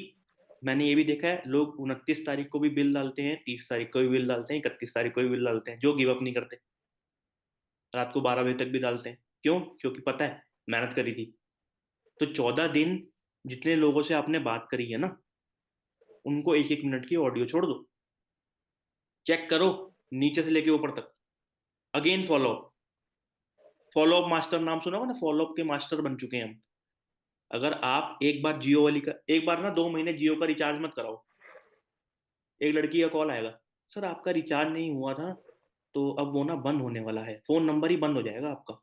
S1: मैंने ये भी देखा है, लोग 29 तारीख को भी बिल डालते हैं, 30 तारीख को भी बिल डालते हैं, 31 तारीख को भी बिल डालते हैं, जो गिव अप नहीं करते, रात को 12 बजे तक भी डालते हैं। क्यों? क्योंकि पता है मेहनत करी थी। तो 14 दिन जितने लोगों से आपने बात करी है ना, उनको 1-1 मिनट की ऑडियो छोड़ दो, चेक करो नीचे से लेके ऊपर तक। Again follow up, follow up master नाम सुना होगा ना, फॉलो अप के मास्टर बन चुके हैं हम। अगर आप एक बार जियो वाली का, एक बार ना 2 महीने जियो का रिचार्ज मत कराओ, एक लड़की का कॉल आएगा, सर आपका रिचार्ज नहीं हुआ था, तो अब वो ना बंद होने वाला है, फोन नंबर ही बंद हो जाएगा आपका।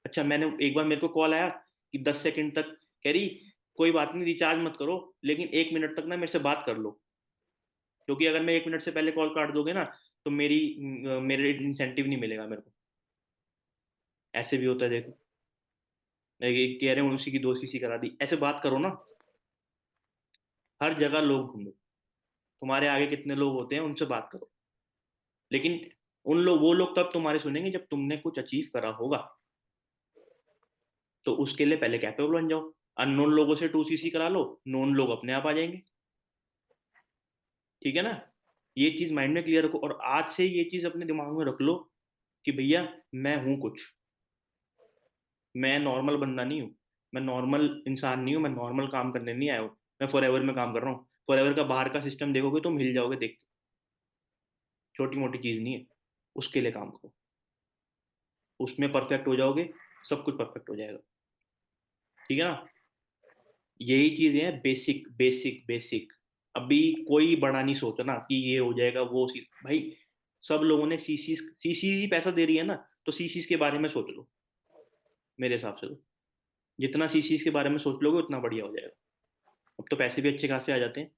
S1: अच्छा, मैंने एक बार, मेरे को कॉल आया कि 10 सेकंड तक, कह रही कोई बात नहीं रिचार्ज मत करो, लेकिन 1 मिनट तक ना मेरे से बात कर लो, क्योंकि अगर मैं 1 मिनट से पहले कॉल काट दोगे ना, तो मेरे इंसेंटिव नहीं मिलेगा मेरे को। ऐसे भी होता है देखो, कह रहे हैं उसी की 2 सीसी करा दी, ऐसे बात करो ना। हर जगह लोग घूमो, तुम्हारे आगे कितने लोग होते हैं उनसे बात करो। लेकिन वो लोग तब तुम्हारे सुनेंगे जब तुमने कुछ अचीव करा होगा। तो उसके लिए पहले कैपेबल बन जाओ। अननोन लोगों से 2 सीसी करा लो, नोन लोग अपने आप आ जाएंगे। ठीक है ना। ये चीज माइंड में क्लियर रखो, और आज से ये चीज अपने दिमाग में रख लो, कि भैया मैं हूं कुछ, मैं नॉर्मल बंदा नहीं हूँ, मैं नॉर्मल इंसान नहीं हूँ, मैं नॉर्मल काम करने नहीं आया हूँ, मैं फॉर एवर में काम कर रहा हूँ। फॉर एवर का बाहर का सिस्टम देखोगे तो हिल जाओगे देख। छोटी मोटी चीज नहीं है, उसके लिए काम करो। उसमें परफेक्ट हो जाओगे, सब कुछ परफेक्ट हो जाएगा। ठीक है ना? यही चीजें हैं, बेसिक बेसिक बेसिक। अभी कोई बड़ा नहीं सोचा ना कि ये हो जाएगा वो भाई सब लोगों ने सीसी ही पैसा दे रही है ना, तो सीसीस के बारे में सोच लो। मेरे हिसाब से तो जितना सीसीस के बारे में सोच लोगे उतना बढ़िया हो जाएगा। अब तो पैसे भी अच्छे खासे आ जाते हैं,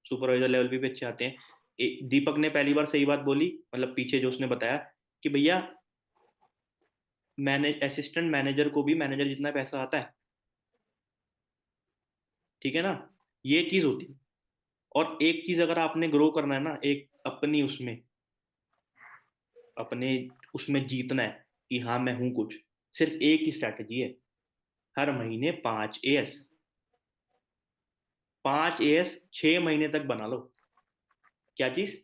S1: सुपरवाइजर लेवल पे भी अच्छे आते हैं। दीपक ने पहली बार सही बात बोली, मतलब पीछे जो उसने बताया कि भैया मैंने असिस्टेंट मैनेजर को भी मैनेजर जितना पैसा आता है। ठीक है ना? ये चीज होती है। और एक चीज अगर आपने ग्रो करना है ना, एक अपनी उसमें, अपने उसमें जीतना है कि हाँ मैं हूं कुछ, सिर्फ एक ही स्ट्रैटेजी है। हर महीने 5 एएस, 5 एएस 6 महीने तक बना लो। क्या चीज?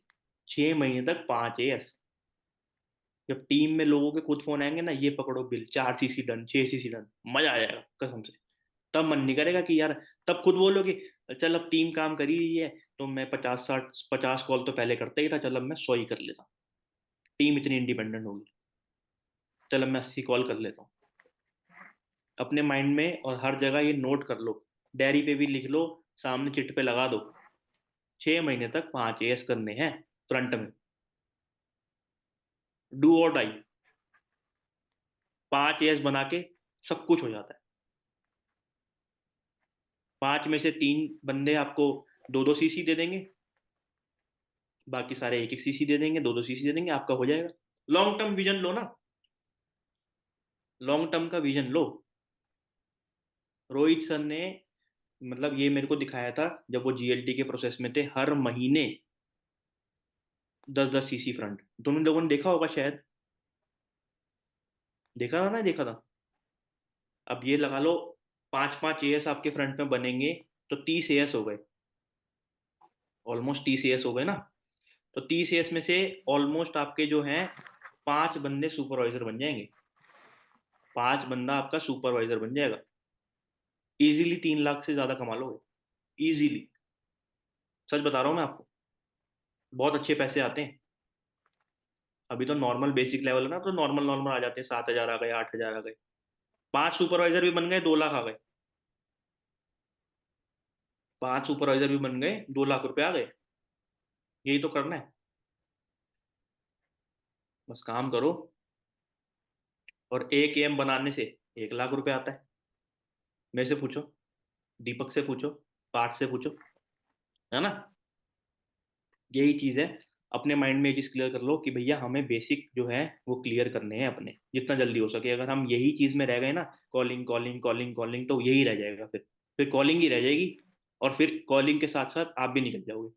S1: 6 महीने तक 5 एएस। जब टीम में लोगों के खुद फोन आएंगे ना, ये पकड़ो bill, 4 CC done, 6 CC done, मजा आ जाएगा कसम से। तब मन नहीं करेगा कि यार, तब खुद बोलोगे चल अब टीम काम कर ही रही है, तो मैं 50 60 50 कॉल तो पहले करता ही था, चल अब मैं 100 ही कर लेता। टीम इतनी इंडिपेंडेंट होगी, चल अब मैं 80 कॉल कर लेता हूँ। अपने माइंड में और हर जगह ये नोट कर लो, डायरी पे भी लिख लो, सामने चिट पे लगा दो, 6 महीने तक 5 एएस करने हैं फ्रंट में। डू और डाई। 5 एएस बना के सब कुछ हो जाता है। 5 में से 3 बंदे आपको 2 2 सीसी दे देंगे, बाकी सारे 1 1 सीसी दे देंगे, 2 2 सीसी दे देंगे, आपका हो जाएगा। लॉन्ग टर्म विजन लो ना, लॉन्ग टर्म का विजन लो। रोहित सर ने मतलब ये मेरे को दिखाया था जब वो जीएलटी के प्रोसेस में थे, हर महीने 10 10 सीसी फ्रंट। तुम लोगों ने देखा होगा शायद, देखा था ना? देखा था। अब ये लगा लो, 5 5 एएस आपके फ्रंट में बनेंगे, तो 30 एएस हो गए, ऑलमोस्ट 30 एएस हो गए ना। तो 30 एएस में से ऑलमोस्ट आपके जो हैं 5 बंदे सुपरवाइजर बन जाएंगे। 5 बंदा आपका सुपरवाइजर बन जाएगा। इजीली 3 लाख से ज्यादा कमा लोगे, इजीली। सच बता रहा हूँ मैं आपको, बहुत अच्छे पैसे आते हैं। अभी तो नॉर्मल बेसिक लेवल है ना, तो नॉर्मल नॉर्मल आ जाते हैं, 7 हजार आ गए, 8 हजार आ गए। 5 सुपरवाइजर भी बन गए, 2 लाख आ गए। 5 सुपरवाइजर भी बन गए, 2 लाख रुपए आ गए। यही तो करना है, बस काम करो। और एक एम बनाने से 1 लाख रुपए आता है। मेरे से पूछो, दीपक से पूछो, पार्थ से पूछो, है ना? यही चीज है। अपने माइंड में ये चीज क्लियर कर लो कि भैया हमें बेसिक जो है वो क्लियर करने हैं अपने, जितना जल्दी हो सके। अगर हम यही चीज में रह गए ना, कॉलिंग कॉलिंग कॉलिंग कॉलिंग, तो यही रह जाएगा फिर कॉलिंग ही रह जाएगी। और फिर कॉलिंग के साथ साथ आप भी निकल जाओगे,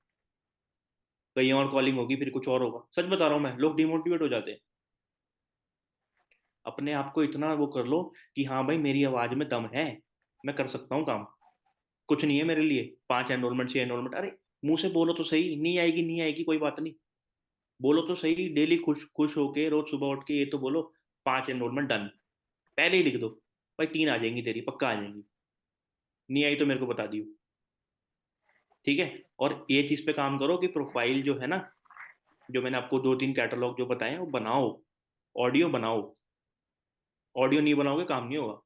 S1: कहीं और कॉलिंग होगी, फिर कुछ और होगा। सच बता रहा हूँ मैं, लोग डिमोटिवेट हो जाते हैं। अपने आप को इतना वो कर लो कि हाँ भाई मेरी आवाज में दम है, मैं कर सकता हूँ काम। कुछ नहीं है मेरे लिए, 5 एनरोलमेंट 6 एनरोलमेंट, अरे मुंह से बोलो तो सही, नहीं आएगी नहीं आएगी कोई बात नहीं। बोलो तो सही, डेली खुश खुश होके रोज सुबह उठ के ये तो बोलो, 5 एनरोलमेंट डन। पहले ही लिख दो, भाई 3 आ जाएंगी तेरी, पक्का आ जाएंगी। नहीं आई तो मेरे को बता दियो। ठीक है? और ये चीज पे काम करो कि प्रोफाइल जो है ना, जो मैंने आपको 2 3 कैटलॉग जो बताए हैं वो बनाओ, ऑडियो बनाओ। ऑडियो नहीं बनाओगे काम नहीं होगा।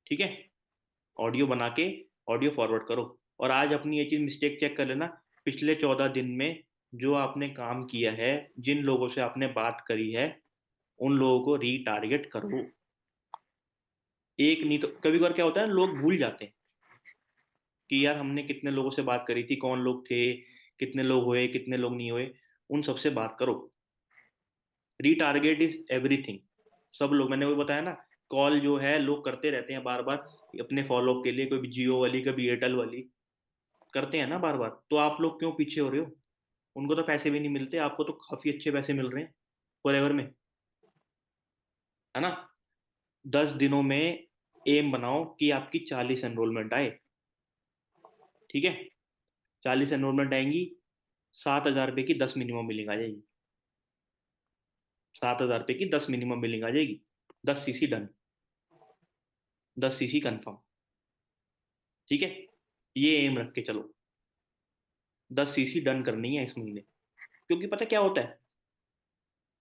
S1: ठीक है? ऑडियो बना के ऑडियो फॉरवर्ड करो। और आज अपनी ये चीज मिस्टेक चेक कर लेना, पिछले 14 दिन में जो आपने काम किया है, जिन लोगों से आपने बात करी है, उन लोगों को रीटारगेट करो। एक नहीं तो कभी कभार क्या होता है, लोग भूल जाते हैं कि यार हमने कितने लोगों से बात करी थी, कौन लोग थे, कितने लोग हुए, कितने लोग नहीं हुए। उन सबसे बात करो। Retarget is everything. सब लोग, मैंने वो बताया ना, कॉल जो है लोग करते रहते हैं बार बार अपने फॉलोअप के लिए, कोई जियो वाली कभी एयरटेल वाली, करते हैं ना बार बार। तो आप लोग क्यों पीछे हो रहे हो? उनको तो पैसे भी नहीं मिलते, आपको तो काफी अच्छे पैसे मिल रहे हैं फॉरएवर में, है ना? 10 दिनों में एम बनाओ कि आपकी 40 एनरोलमेंट आए। ठीक है? 40 एनरोलमेंट आएंगी, 7 हजार रुपये की 10 मिनिमम बिलिंग आ जाएगी। 7 हजार रुपये की 10 मिनिमम बिलिंग आ जाएगी। 10 सीसी डन, 10 सीसी कंफर्म। ठीक है? ये एम रख के चलो, 10 सीसी डन करनी है इस महीने। क्योंकि पता क्या होता है,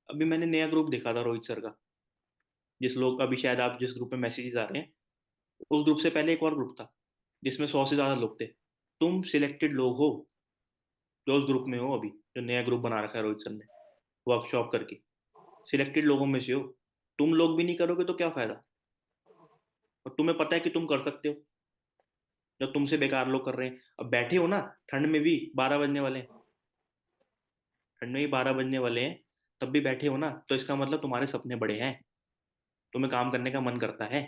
S1: अभी मैंने नया ग्रुप देखा था रोहित सर का, जिस लोग अभी शायद आप जिस ग्रुप में मैसेजेस आ रहे हैं, उस ग्रुप से पहले एक और ग्रुप था जिसमें 100 से ज्यादा लोग थे। तुम सिलेक्टेड लोग हो जो उस ग्रुप में हो अभी, जो नया ग्रुप बना रखा है रोहित सर ने वर्कशॉप करके, सिलेक्टेड लोगों में से हो। तुम लोग भी नहीं करोगे तो क्या फायदा? और तुम्हें पता है कि तुम कर सकते हो, जब तुमसे बेकार लोग कर रहे हैं। अब बैठे हो ना, ठंड में भी 12 बजने वाले हैं, ठंड में भी 12 बजने वाले हैं, तब भी बैठे हो ना, तो इसका मतलब तुम्हारे सपने बड़े हैं, तुम्हें काम करने का मन करता है।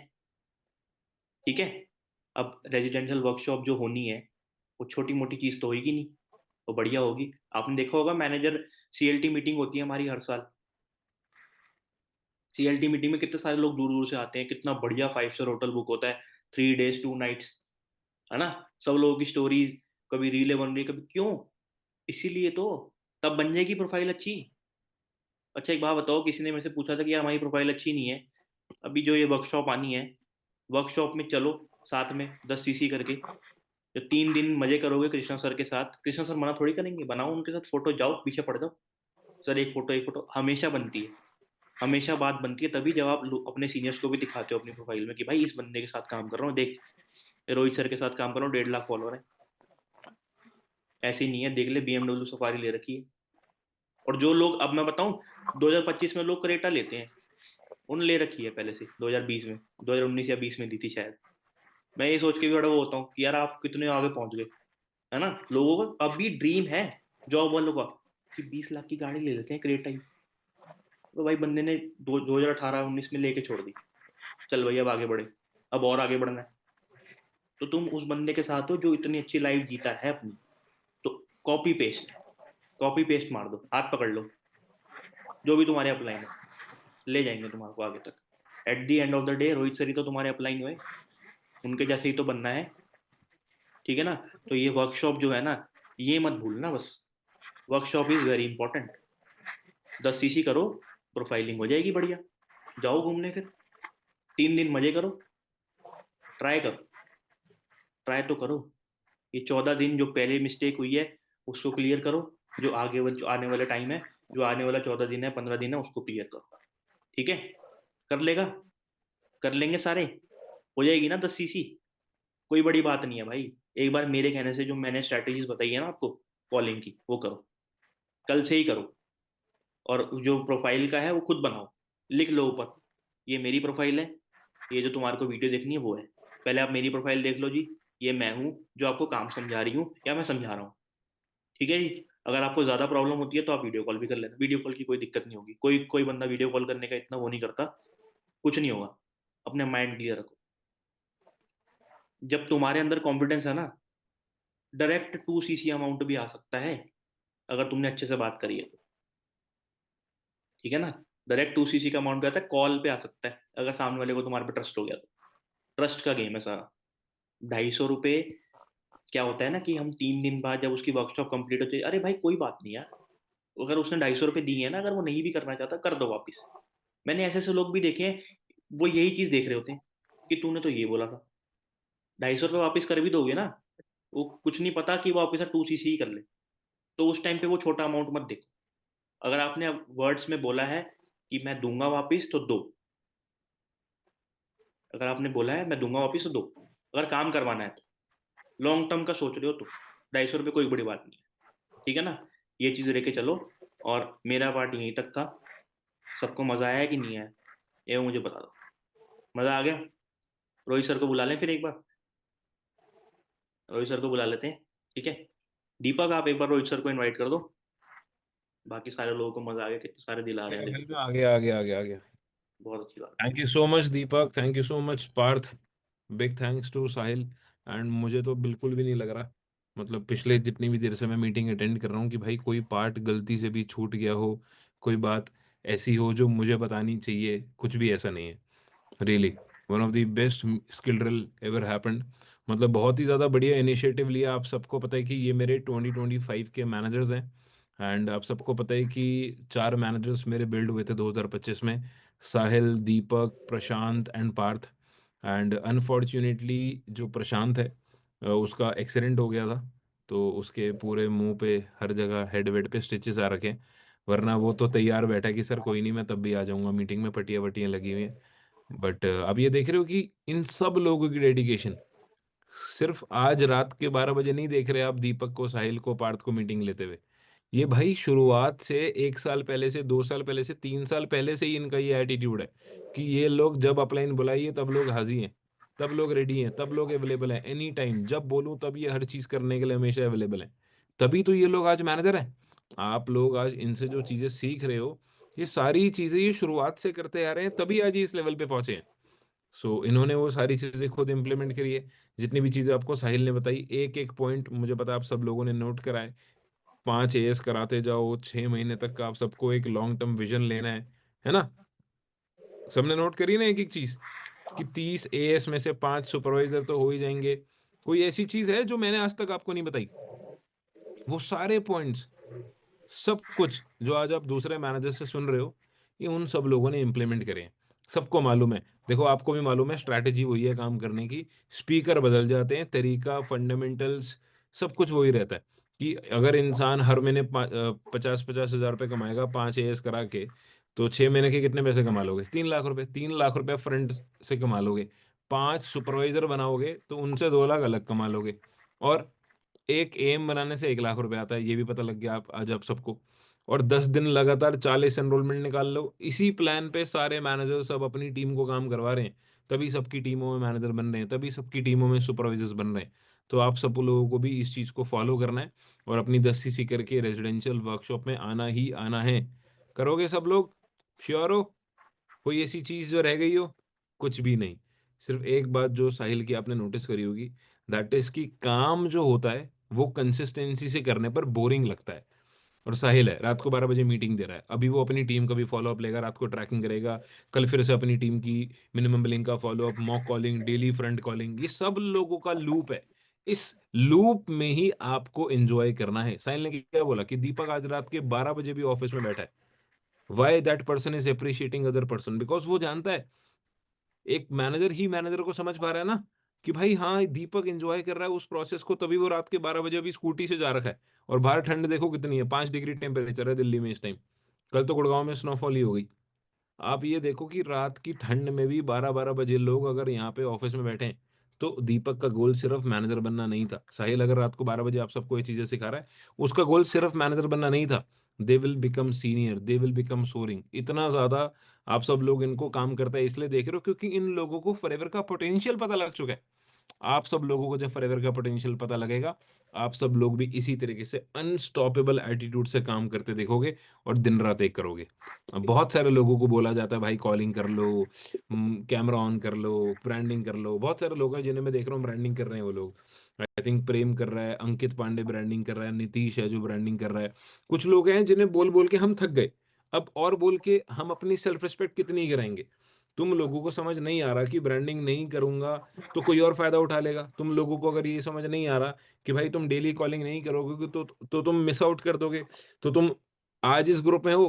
S1: ठीक है। अब रेजिडेंशियल वर्कशॉप जो होनी है, वो छोटी मोटी चीज तो होगी नहीं, वो बढ़िया होगी। आपने देखा होगा मैनेजर सीएलटी मीटिंग होती है हमारी हर साल। सीएलटी मीटिंग में कितने सारे लोग दूर दूर से आते हैं, कितना बढ़िया 5 स्टार होटल बुक होता है, 3 days 2 nights, है ना। सब लोगों की स्टोरीज, कभी रीलें बन रही है, कभी क्यों, इसीलिए तो, तब बन जाएगी प्रोफाइल अच्छी। अच्छा एक बात बताओ, किसी ने मेरे से पूछा था कि यार हमारी प्रोफाइल अच्छी नहीं है, अभी जो ये वर्कशॉप आनी है, वर्कशॉप में चलो साथ में 10 सीसी करके, जो 3 दिन मजे करोगे कृष्णा सर के साथ, कृष्णा सर मना थोड़ी करेंगे, बनाओ उनके साथ फोटो, जाओ पीछे पड़ जाओ, सर एक फोटो हमेशा बनती है, हमेशा बात बनती है, तभी जब आप अपने सीनियर्स को भी दिखाते हो अपनी प्रोफाइल में कि भाई इस बंदे के साथ काम कर रहा हूँ, देख रोहित सर के साथ काम कर रहा हूँ, 1.5 लाख फॉलोअर है। ऐसे ही नहीं है, देख ले BMW सफारी ले रखी है। और जो लोग, अब मैं बताऊं, 2025 में लोग क्रेटा लेते हैं, उन ले रखी है पहले से 2020 में, 2019 या 20 में दी थी शायद। मैं ये सोच के भी बड़ा वो होता हूँ कि यार आप कितने आगे पहुंच गए, है ना। लोगों का अभी ड्रीम है, जॉब वालों का, कि 20 लाख की गाड़ी ले लेते हैं क्रेटा ही। तो भाई बंदे ने 2018-19 में लेके छोड़ दी, चल भाई अब आगे बढ़े, अब और आगे बढ़ना है। तो तुम उस बंदे के साथ हो जो इतनी अच्छी लाइफ जीता है अपनी, तो कॉपी पेस्ट, कॉपी पेस्ट मार दो, हाथ पकड़ लो, जो भी तुम्हारे अपलाइन है ले जाएंगे तुम्हारे को आगे तक। At the end of the day Rohit sir ही तो तुम्हारे अपलाइन हुए, उनके जैसे ही तो बनना है। ठीक है ना। तो ये वर्कशॉप जो है ना, ये मत भूलना बस, workshop is very important. 10 CC करो, प्रोफाइलिंग हो जाएगी बढ़िया, जाओ घूमने फिर, 3 दिन मजे करो, ट्राई करो, ट्राई तो करो। ये 14 दिन जो पहले मिस्टेक हुई है उसको क्लियर करो, जो जो आने वाला टाइम है, जो आने वाला 14 दिन है, 15 दिन है, उसको क्लियर करो। ठीक है। कर लेगा, कर लेंगे सारे, हो जाएगी ना 10 सीसी, कोई बड़ी बात नहीं है भाई। एक बार मेरे कहने से जो मैंने स्ट्रैटेजीज बताई है ना आपको कॉलिंग की, वो करो, कल से ही करो। और जो प्रोफाइल का है वो खुद बनाओ, लिख लो ऊपर, ये मेरी प्रोफाइल है, ये जो तुम्हारे को वीडियो देखनी है वो है। पहले आप मेरी प्रोफाइल देख लो जी, ये मैं हूँ जो आपको काम समझा रही हूँ या मैं समझा रहा हूँ। ठीक है जी। अगर आपको ज्यादा प्रॉब्लम होती है तो आप वीडियो कॉल भी कर लेना, वीडियो कॉल की कोई दिक्कत नहीं होगी, कोई कोई बंदा वीडियो कॉल करने का इतना वो नहीं करता, कुछ नहीं होगा। अपने माइंड क्लियर रखो, जब तुम्हारे अंदर कॉन्फिडेंस है ना, डायरेक्ट 2 सीसी अमाउंट भी आ सकता है, अगर तुमने अच्छे से बात करी है तो। ठीक है ना। डायरेक्ट 2 सीसी का अमाउंट भी आता है, कॉल पे आ सकता है अगर सामने वाले को तुम्हारे पे ट्रस्ट हो गया तो। ट्रस्ट का गेम है सारा। 250 रुपये, क्या होता है ना कि हम 3 दिन बाद जब उसकी वर्कशॉप कंप्लीट होती है, अरे भाई कोई बात नहीं यार, अगर उसने 250 रुपये दी है ना, अगर वो नहीं भी करना चाहता कर दो वापिस। मैंने ऐसे ऐसे लोग भी देखे हैं, वो यही चीज देख रहे होते हैं कि तूने तो ये बोला था, 250 रुपये वापिस कर भी दोगे ना, वो कुछ नहीं पता कि वो वापिस 2 सीसी ही कर ले। तो उस टाइम पे वो छोटा अमाउंट मत देखो। अगर आपने वर्ड्स में बोला है कि मैं दूंगा वापिस तो दो, अगर आपने बोला है मैं दूंगा वापिस तो दो, अगर काम करवाना है तो, लॉन्ग टर्म का सोच रहे हो तो 250 रुपये कोई बड़ी बात नहीं है। ठीक है ना। ये चीज लेके चलो। और मेरा पार्ट यहीं तक था। सबको मजा आया कि नहीं आया, ये मुझे बता दो। मजा आ गया? रोहित सर को बुला लें फिर एक बार, रोहित सर को बुला लेते हैं। ठीक है। दीपक आप एक बार रोहित सर को इनवाइट कर दो, बाकी सारे लोगों को मजा आ गया, कितने सारे दिला रहे हैं
S2: भाई
S1: देखो।
S2: मैं आ गया आ गया आ गया आ गया।
S1: बहुत अच्छी बात
S2: thank you so much Deepak, thank you so much Parth, big thanks to Sahil. And मुझे तो बिल्कुल भी नहीं लग रहा, मतलब पिछले जितनी भी देर से मैं मीटिंग अटेंड कर रहा हूँ, कि भाई कोई पार्ट गलती से भी छूट गया हो, कोई बात ऐसी हो जो मुझे बतानी चाहिए, कुछ भी ऐसा नहीं है। Really one of the best skill drill ever happened. मतलब बहुत ही ज़्यादा बढ़िया इनिशिएटिव लिया। आप सबको पता है कि ये मेरे 2025 के मैनेजर्स हैं। एंड आप सबको पता है कि 4 मैनेजर्स मेरे बिल्ड हुए थे 2025 में, साहिल, दीपक, प्रशांत एंड पार्थ। एंड अनफॉर्चुनेटली जो प्रशांत है, उसका एक्सीडेंट हो गया था, तो उसके पूरे मुंह पे हर जगह हेड वेड पे स्टिचेस आ रखे हैं। वरना वो तो तैयार बैठा है कि सर कोई नहीं, मैं तब भी आ जाऊंगा, मीटिंग में पट्टियाँ वट्टियाँ लगी हुई हैं। बट अब ये देख रहे हो कि इन सब लोगों की डेडिकेशन सिर्फ आज रात के 12 बजे नहीं देख रहे आप दीपक को, साहिल को, पार्थ को मीटिंग लेते हुए। ये भाई शुरुआत से 1 साल पहले से, 2 साल पहले से, 3 साल पहले से ही इनका ये एटीट्यूड है कि ये लोग जब अपलाइन बुलाइए तब लोग हाज़िर हैं, तब लोग रेडी हैं, तब लोग अवेलेबल हैं एनी टाइम, जब बोलूँ तब ये हर चीज़ करने के लिए हमेशा अवेलेबल हैं। तभी तो ये लोग आज मैनेजर हैं। आप लोग आज इनसे जो चीज़ें सीख रहे हो, ये सारी चीज़ें ये शुरुआत से करते आ रहे हैं, तभी आज ये इस लेवल पे पहुँचे हैं। सो इन्होंने वो सारी चीज़ें खुद इम्प्लीमेंट करी है। जितनी भी चीज़ें आपको साहिल ने बताई, एक-एक पॉइंट मुझे पता है आप सब लोगों ने नोट करा है। 5 एएस कराते जाओ, 6 महीने तक का आप सबको एक लॉन्ग टर्म विज़न लेना है ना? सबने नोट करी ना एक-एक चीज़, कि 30 एएस में से 5 सुपरवाइज़र तो हो ही जाएँगे। कोई ऐसी चीज़ है जो मैंने आज तक आपको नहीं बताई? वो सारे पॉइंट्स, सब कुछ जो आज आप दूसरे मैनेजर से सुन रहे हो, ये उन सब लोगों ने इम्प्लीमेंट करे हैं। सबको मालूम है। देखो आपको भी मालूम है स्ट्रैटेजी वही है काम करने की, स्पीकर बदल जाते हैं, तरीका, फंडामेंटल्स सब कुछ वही रहता है, कि अगर इंसान हर महीने 50-50 हज़ार रुपए कमाएगा 5 एएस करा के, तो 6 महीने के कितने पैसे कमा लोगे? 3 लाख रुपए, 3 लाख रुपए फ्रंट से कमा लोगे। 5 सुपरवाइज़र बनाओगे, तो उनसे 2 लाख अलग कमा लोगे और एक एएम बनाने से 1 लाख रुपए आता है, ये भी पता लग गया आप आज आप सबको। और 10 दिन लगातार 40 एनरोलमेंट निकाल लो, इसी प्लान पे सारे मैनेजर सब अपनी टीम को काम करवा रहे हैं, तभी सबकी टीमों में मैनेजर बन रहे हैं, तभी सबकी टीमों में सुपरवाइज़र्स बन रहे हैं। तो आप सब लोगों को भी इस चीज़ को फ़ॉलो करना है और अपनी 10 सीसी करके रेज़िडेंशियल वर्कशॉप में आना ही आना है। करोगे सब लोग? श्योर हो? कोई ऐसी चीज़ जो रह गई हो? कुछ भी नहीं। सिर्फ़ एक बात जो साहिल की आपने नोटिस करी होगी, दैट इज़ कि काम जो होता है, वो कंसिस्टेंसी से करने पर बोरिंग लगता है। और साहिल है, रात को 12 बजे मीटिंग दे रहा है। अभी वो अपनी टीम का भी फ़ॉलो-अप लेगा, रात को ट्रैकिंग करेगा। कल फिर से अपनी टीम की मिनिमम बिलिंग का follow up, mock calling, daily front calling, ये सब लोगों का लूप है। इस लूप में ही आपको एन्जॉय करना है। साहिल ने क्या बोला कि दीपक आज रात के 12 बजे भी ऑफ़िस में बैठा है। Why that person is appreciating other person? Because वो जानता है एक मैनेजर ही मैनेजर को समझ पा रहा है ना, कि भाई हाँ, दीपक एन्जॉय कर रहा है उस प्रोसेस को, तभी वो रात के 12 बजे अभी स्कूटी से जा रखा है। और बाहर ठंड देखो कितनी है, 5 डिग्री टेम्परेचर है दिल्ली में इस टाइम। कल तो गुड़गाँव में स्नोफॉल ही हो गई। आप ये देखो कि रात की ठंड में भी 12-12 बजे लोग अगर यहाँ पे ऑफिस में बैठे हैं, तो दीपक का गोल सिर्फ मैनेजर बनना नहीं था। साहिल अगर रात को 12 बजे आप सबको ये चीज़ें सिखा रहा है, उसका गोल सिर्फ मैनेजर बनना नहीं था। They will become senior, they will become soaring. इतना ज़्यादा आप सब लोग इनको काम करता है इसलिए देख रहे हो क्योंकि इन लोगों को फॉरएवर का पोटेंशियल पता लग चुका है। आप सब लोगों को जब फॉरएवर का पोटेंशियल पता लगेगा, आप सब लोग भी इसी तरीके से अनस्टॉपेबल एटीट्यूड से काम करते देखोगे और दिन-रात एक करोगे। अब बहुत सारे लोगों को बोला जाता है भाई कॉलिंग कर लो, कैमरा ऑन कर लो, ब्रांडिंग कर लो। बहुत सारे लोग हैं जिन्हें मैं देख रहा हूँ ब्रांडिंग कर रहे हैं वो लोग। आई थिंक प्रेम कर रहा है, अंकित पांडे ब्रांडिंग कर रहा है, नीतीश है जो ब्रांडिंग कर रहा है। कुछ लोग हैं जिन्हें बोल-बोल के हम थक गए। अब और बोल के हम अपनी सेल्फ रिस्पेक्ट कितनी गिराएँगे? तुम लोगों को समझ नहीं आ रहा कि ब्रांडिंग नहीं करूँगा तो कोई और फ़ायदा उठा लेगा। तुम लोगों को अगर ये समझ नहीं आ रहा कि भाई तुम डेली कॉलिंग नहीं करोगे तो तुम मिस आउट कर दोगे। तो तुम आज इस ग्रुप में हो